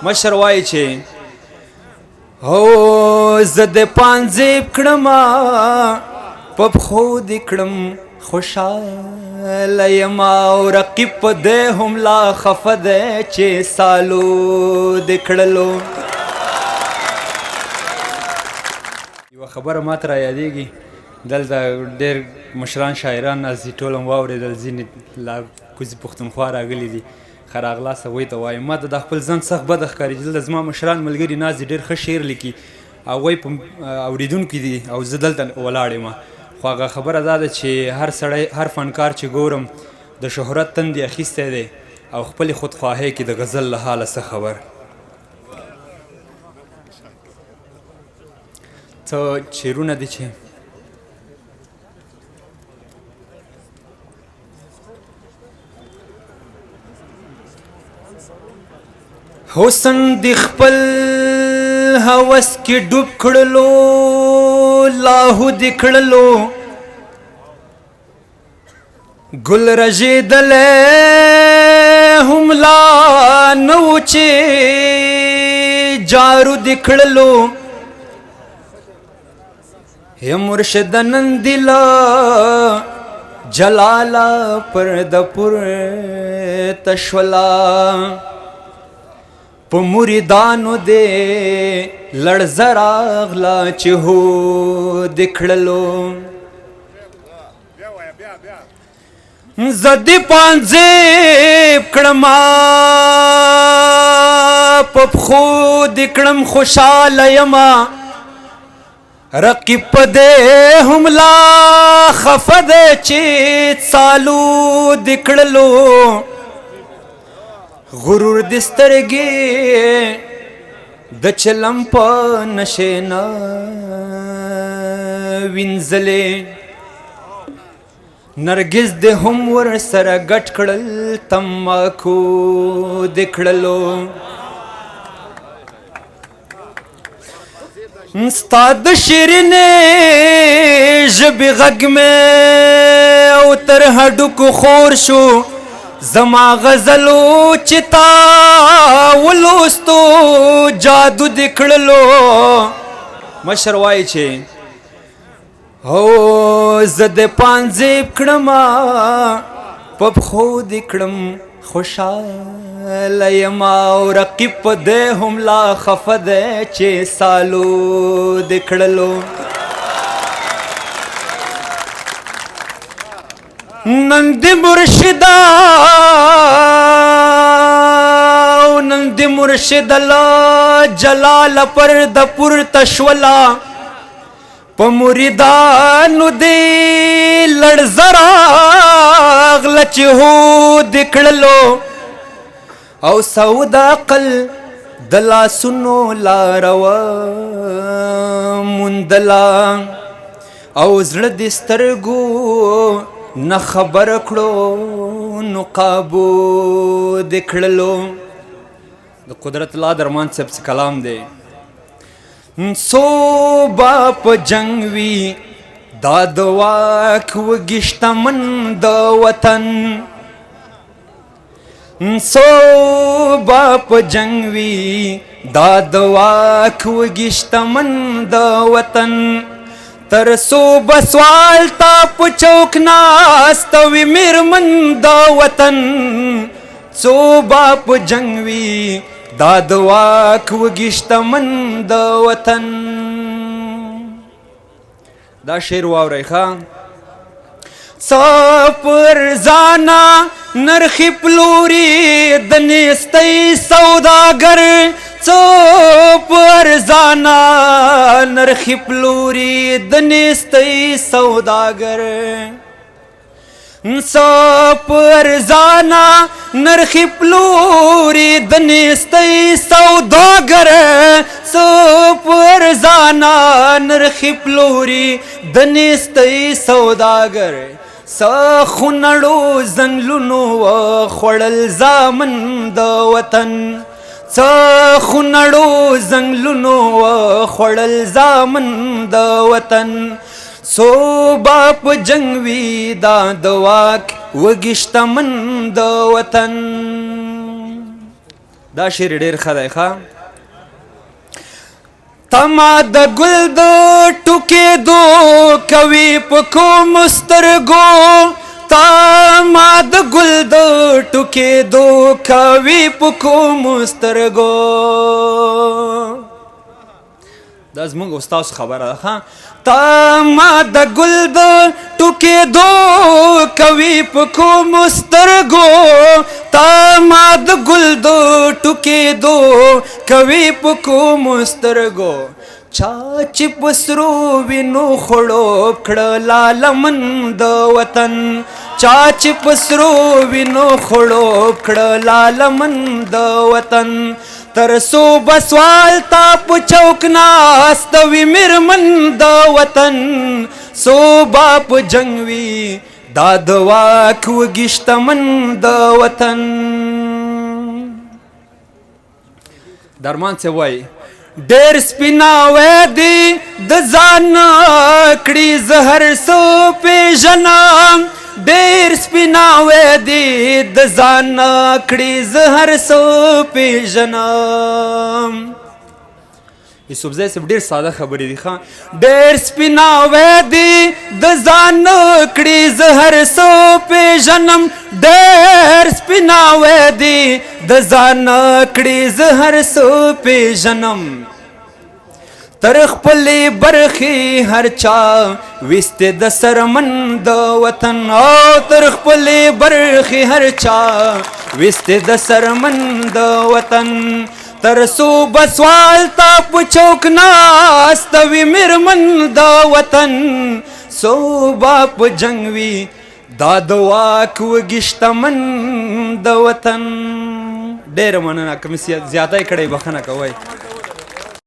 مشر وایي چې هو زه د پانځې کړمه په پښو دې کړم خوشحاله یمه او رقیب په دی هم لا خفه دی چې سالو دې کړلو. یوه خبره ماته را یادېږي، دلته ډېر مشران شاعران ناست دي، ټول هم واورېدل، ځینې لا کوزي پښتونخوا راغلي دي. ښه راغلاست هغوی ته وایم. ما ته د خپل ځان سخت بده ښکاري چې دلته زما مشران ملګري ناست دي، ډېر ښه شعر لیکي، هغوی په اورېدونکي دي او زه دلته ولاړ یم. خو هغه خبره دا ده چې هر سړی، هر فنکار چې ګورم د شهرت تندې اخیستی دی او خپلې خودخواهۍ کې د غزل له حاله څه خبر. څه شعرونه دي چې حسن دی خپل هوس کې ډوب کړلو، لاهو دی کړلو، ګل رژېدلی هم لا نه و چې جارو دی کړلو. یا مرشد نن دی له جلاله پرده پورته شوله، په مریدانو دې لړزه راغله چې هو دې کړلو. زه دې پانځې کړمه په پښو دې کړم خوشحاله یمه، رقیب په دې هم لا خفه دی چې سالو دې کړلو. غرور دې سترګې د چلم په نشې نه وینځلې، نرګس دې هم ورسره ګډ کړل، تماکو دې کړلو. ستا د شیرینې ژبې غږ مې او تر هډوکو خور شو، زما غزلو چې تا ولوستو جادو دې کړلو. مشر وایي چې هو زه د پانځې کړمه په پښو دې کړم خوشحاله یمه او رقیب په دی هم لا خفه دی چې سالو دې کړلو. نن دې مرشدا نن دې مرشد له جلاله پرده پورته شوله، په مریدانو دې لړزه راغله چې هو دې کړلو. او سودا عقل د لاسونو لاره وموندله، او زړه دې سترګو نه خبر کړو نو قابو دې کړلو. د قدرت الله درمان صاحب څه کلام دی. څو به په جنګ وي دا د واک وږي شتمن د وطن، څو به په جنګ وي دا د واک وږي شتمن د وطن، تر څو به سوال تا په چوک ناسته وي میرمن د وطن، څو به په جنګ وي دا د واک وږي شتمن د وطن. دا شعر واورئ ښه. څه پر ځانه نرخي پلوري د نیستۍ سوداګر، څه پر ځانه نرخي پلوري د نیستۍ سوداګر، څه پر ځانه نرخي پلوري د نیستۍ سوداګر، څه پر ځانه نرخي پلوري د نیستۍ سوداګر، څه خونړو ځنګلونو وخوړل زامن د وطن، څه خونړو ځنګلونو وخوړل زامن د وطن، څو به په جنګ وي دا د واک وږي شتمن د وطن. دا شعر ډېر ښه دی ښه تما د ګل د ټوکېدو کوي په کومو سترګو تما د ګل د ټوکېدو کوي په کومو سترګو دا زموږ استاد خبره ده ښه تما د ګل د ټوکېدو کوي په کومو سترګو تما د ګل د ټوکېدو کوي په کومو سترګو چا چې په سرو وینو خړوب کړه لالمن د وطن چا چې په سرو وینو خړوب کړه لالمن د وطن تر سو بسوال تا په چوک ناست وي میرمن د وطن سو باپ جنگ وي دا د واک وږي شتمن د وطن درمان څه وایي ډېر سپیناوی دی د ځان کړي زهر سو پېژنم ډېر سپیناوی دی د ځان کړي زهر سو پېژنم یوسفزی صاحب ډېر ساده خبرې دي ښه ډېر سپیناوی دی د ځان کړي زهر سو پېژنم ډېر سپیناوی دی د ځان کړي زهر سو پېژنم تر خپلې برخې هر چا ویستې د سرمن د وطن او تر خپلې برخې هر چا ویستې د سرمن د وطن تر سو بسوال تا په چوک ناست وي میرمن د وطن سو باپ جنگ وي دا د واک وږي شتمن د وطن ډېره مننه که مې زیاتی کړی بخښنه کوئ